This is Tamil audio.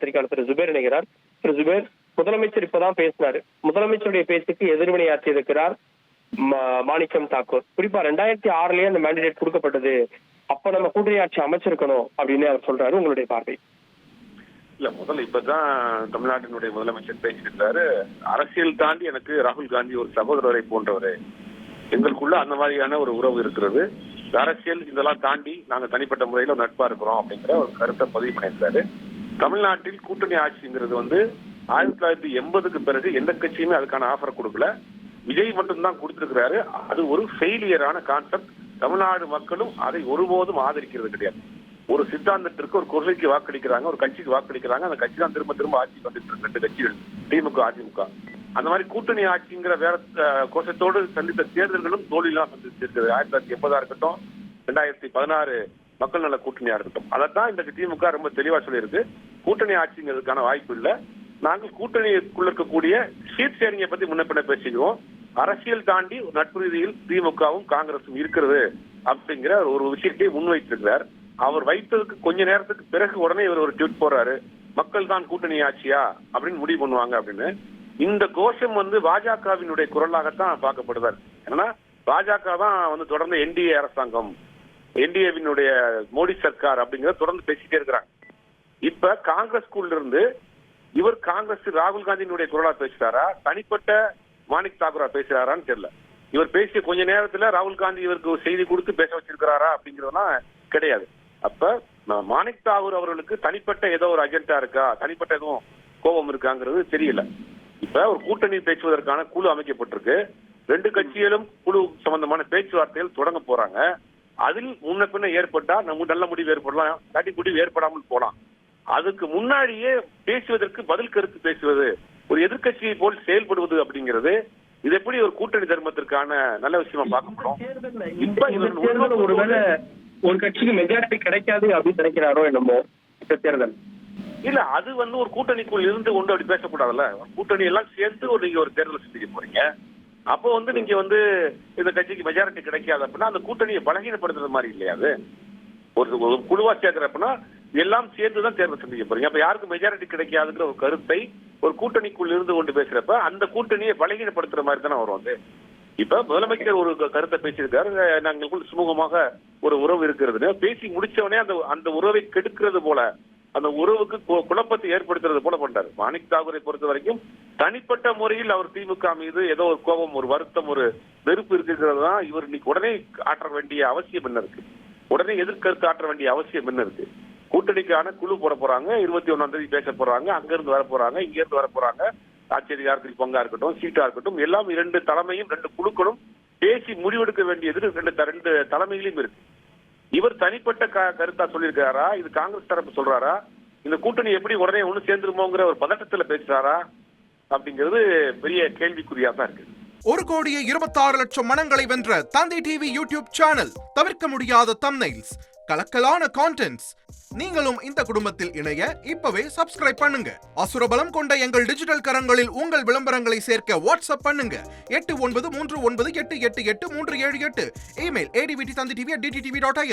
பத்திரிகையாளர் திரு ஜுபேர் இணைகிறார். திரு ஜுபேர், முதலமைச்சர் இப்பதான் பேசினாரு. முதலமைச்சருடைய பேச்சுக்கு எதிர்வினையாற்றி இருக்கிறார் மாணிக்கம் தாக்கூர். குறிப்பா 2006லயே அந்த மேண்டேட் கொடுக்கப்பட்டது, அப்ப நம்ம கூட்டணி ஆட்சி அமைச்சிருக்கணும் அப்படின்னு அவர் சொல்றாரு. உங்களுடைய பார்வை? இல்ல, முதல்ல இப்பதான் தமிழ்நாட்டினுடைய முதலமைச்சர் பேசியிருக்காரு. அரசியல் தாண்டி எனக்கு ராகுல் காந்தி ஒரு சகோதரரை போன்றவரு, எங்களுக்குள்ள அந்த மாதிரியான ஒரு உறவு இருக்கிறது. அரசியல் இதெல்லாம் தாண்டி நாங்க தனிப்பட்ட முறையில நட்பா இருக்கிறோம் அப்படிங்கிற ஒரு கருத்தை பதிவு பண்ணியிருக்காரு. தமிழ்நாட்டில் கூட்டணி ஆட்சிங்கிறது 1980க்கு பிறகு எந்த கட்சியுமே அதுக்கான ஆஃபர் கொடுக்கல. விஜய் மட்டும்தான் கொடுத்திருக்கிறாரு. அது ஒரு ஃபெயிலியரான கான்செப்ட். தமிழ்நாடு மக்களும் அதை ஒருபோதும் ஆதரிக்கிறது கிடையாது. ஒரு சித்தாந்தத்திற்கு, ஒரு கொள்கைக்கு வாக்களிக்கிறாங்க, ஒரு கட்சிக்கு வாக்களிக்கிறாங்க. அந்த கட்சி தான் திரும்ப திரும்ப ஆட்சி வந்துட்டு இருக்கு. 2 கட்சிகள், திமுக, அதிமுக. அந்த மாதிரி கூட்டணி ஆட்சிங்கிற வேற கோஷத்தோடு சந்தித்த தேர்தல்களும் தோல்வியெல்லாம் சந்திச்சிருக்குது. 1980 இருக்கட்டும், 2016 மக்கள் நல கூட்டணியா இருக்கட்டும். அதைத்தான் இந்த திமுக ரொம்ப தெளிவா சொல்லியிருக்கு. கூட்டணி ஆட்சிங்கிறதுக்கான வாய்ப்பு இல்லை. நாங்கள் கூட்டணிக்குள்ள இருக்கக்கூடிய சீட் ஷேரிங்கை பத்தி முன்ன பேசிக்குவோம். அரசியல் தாண்டி நட்பு ரீதியில் திமுகவும் காங்கிரசும் இருக்கிறது அப்படிங்கிற ஒரு விஷயத்தை முன்வைத்திருக்கிறார். அவர் வைத்ததுக்கு கொஞ்ச நேரத்துக்கு பிறகு உடனே இவர் ஒரு ட்வீட் போடுறாரு, மக்கள் தான் கூட்டணி ஆட்சியா அப்படின்னு முடிவு பண்ணுவாங்க அப்படின்னு. இந்த கோஷம் பாஜகவினுடைய குரலாகத்தான் பார்க்கப்படுவார். ஏன்னா பாஜக தான் தொடர்ந்து என்டிஏ அரசாங்கம், என்டிஏவினுடைய மோடி சர்க்கார் அப்படிங்கறத தொடர்ந்து பேசிட்டே இருக்கிறாங்க. இப்ப காங்கிரஸ்குள்ள இருந்து இவர் காங்கிரஸ் ராகுல் காந்தியினுடைய குரலா பேசுறாரா, தனிப்பட்ட மாணிக் தாக்கூரா பேசுறாரான்னு தெரியல. இவர் பேசிய கொஞ்ச நேரத்துல ராகுல் காந்தி இவருக்கு ஒரு செய்தி கொடுத்து பேச வச்சிருக்கிறாரா அப்படிங்கறதுலாம் கிடையாது. அப்ப மாணிக் தாக்கூர் அவர்களுக்கு தனிப்பட்ட ஏதோ ஒரு அஜெண்டா இருக்கா, தனிப்பட்ட எதுவும் கோபம் இருக்காங்கிறது தெரியல. இப்ப ஒரு கூட்டணி பேசுவதற்கான குழு அமைக்கப்பட்டிருக்கு. 2 கட்சிகளும் குழு சம்பந்தமான பேச்சுவார்த்தைகள் தொடங்க போறாங்க. அதில் முன்ன பின்ன ஏற்பட்டா நம்ம நல்ல முடிவு ஏற்படலாம், தட்டி முடிவு ஏற்படாமல் போலாம். அதுக்கு முன்னாடியே பேசுவதற்கு பதில் கருத்து பேசுவது, ஒரு எதிர்கட்சியை போல் செயல்படுவது அப்படிங்கிறது இது எப்படி ஒரு கூட்டணி தர்மத்திற்கான நல்ல விஷயமா பார்க்கப்படும். இப்ப ஒருவேளை ஒரு கட்சிக்கு மெஜாரிட்டி கிடைக்காது அப்படின்னு நினைக்கிறாரோ என்னமோ இந்த தேர்தல். இல்ல, அது ஒரு கூட்டணிக்குள் இருந்து கொண்டு அப்படி பேசக்கூடாதுல்ல. கூட்டணி எல்லாம் சேர்ந்து நீங்க ஒரு தேர்தல் சந்திக்க போறீங்க. அப்போ நீங்க இந்த கட்சிக்கு மெஜாரிட்டி கிடைக்காது அப்படின்னா அந்த கூட்டணியை பலகீனப்படுத்துறது மாதிரி இல்லையா? அது ஒரு குழுவா சேர்க்கிறப்பனா எல்லாம் சேர்ந்துதான் தேர்தல் சந்திக்க போறீங்க. அப்ப யாருக்கு மெஜாரிட்டி கிடைக்காதுங்கிற ஒரு கருத்தை ஒரு கூட்டணிக்குள் இருந்து கொண்டு பேசுறப்ப அந்த கூட்டணியை பலகீனப்படுத்துற மாதிரி தானே வரும். இப்ப முதலமைச்சர் ஒரு கருத்தை பேசியிருக்காரு, நாங்களுக்குள் சுமூகமாக ஒரு உறவு இருக்கிறதுன்னு பேசி முடிச்சவனே அந்த உறவை கெடுக்கிறது போல, அந்த உறவுக்கு குழப்பத்தை ஏற்படுத்துறது போல பண்றாரு. மாணிக் தாக்கூரை பொறுத்த வரைக்கும் தனிப்பட்ட முறையில் அவர் திமுக மீது ஏதோ ஒரு கோபம், ஒரு வருத்தம், ஒரு வெறுப்பு இருக்கிறது தான் இவர் இன்னைக்கு உடனே ஆற்ற வேண்டிய அவசியம் என்ன இருக்கு, உடனே எதிர்கருத்து ஆற்ற வேண்டிய அவசியம் என்ன இருக்கு? கூட்டணிக்கான குழு போட போறாங்க, 21ஆம் தேதி பேச போறாங்க, அங்க இருந்து வர போறாங்க, இங்க இருந்து வர போறாங்க. ஆட்சியதிகாரத்தில் பங்கா இருக்கட்டும், சீட்டா இருக்கட்டும், எல்லாம் 2 தலைமையும் 2 குழுக்களும் பேசி முடிவெடுக்க வேண்டியது 2 தலைமையிலும் இருக்கு. இவர் தனிப்பட்ட கருத்தா சொல்லியிருக்காரா, இது காங்கிரஸ் தரப்பு சொல்றாரா, இந்த கூட்டணி எப்படி உடனே ஒண்ணு சேர்ந்துருமோங்கிற ஒரு பதட்டத்துல பேசுறாரா அப்படிங்கிறது பெரிய கேள்விக்குறியா தான் இருக்கு. 1,26,00,000 மனங்களை வென்ற தந்தி டிவி யூடியூப் சேனல், தவிர்க்க முடியாத தம்ப்நெயில்ஸ், கலக்கலான கான்டென்ட்ஸ். நீங்களும் இந்த குடும்பத்தில் இணைய இப்பவே சப்ஸ்கிரைப் பண்ணுங்க. அசுரபலம் கொண்ட எங்கள் டிஜிட்டல் கரங்களில் உங்கள் விளம்பரங்களை சேர்க்க வாட்ஸ்அப் பண்ணுங்க. 8939888378. Email advtthanditv@dttv.in.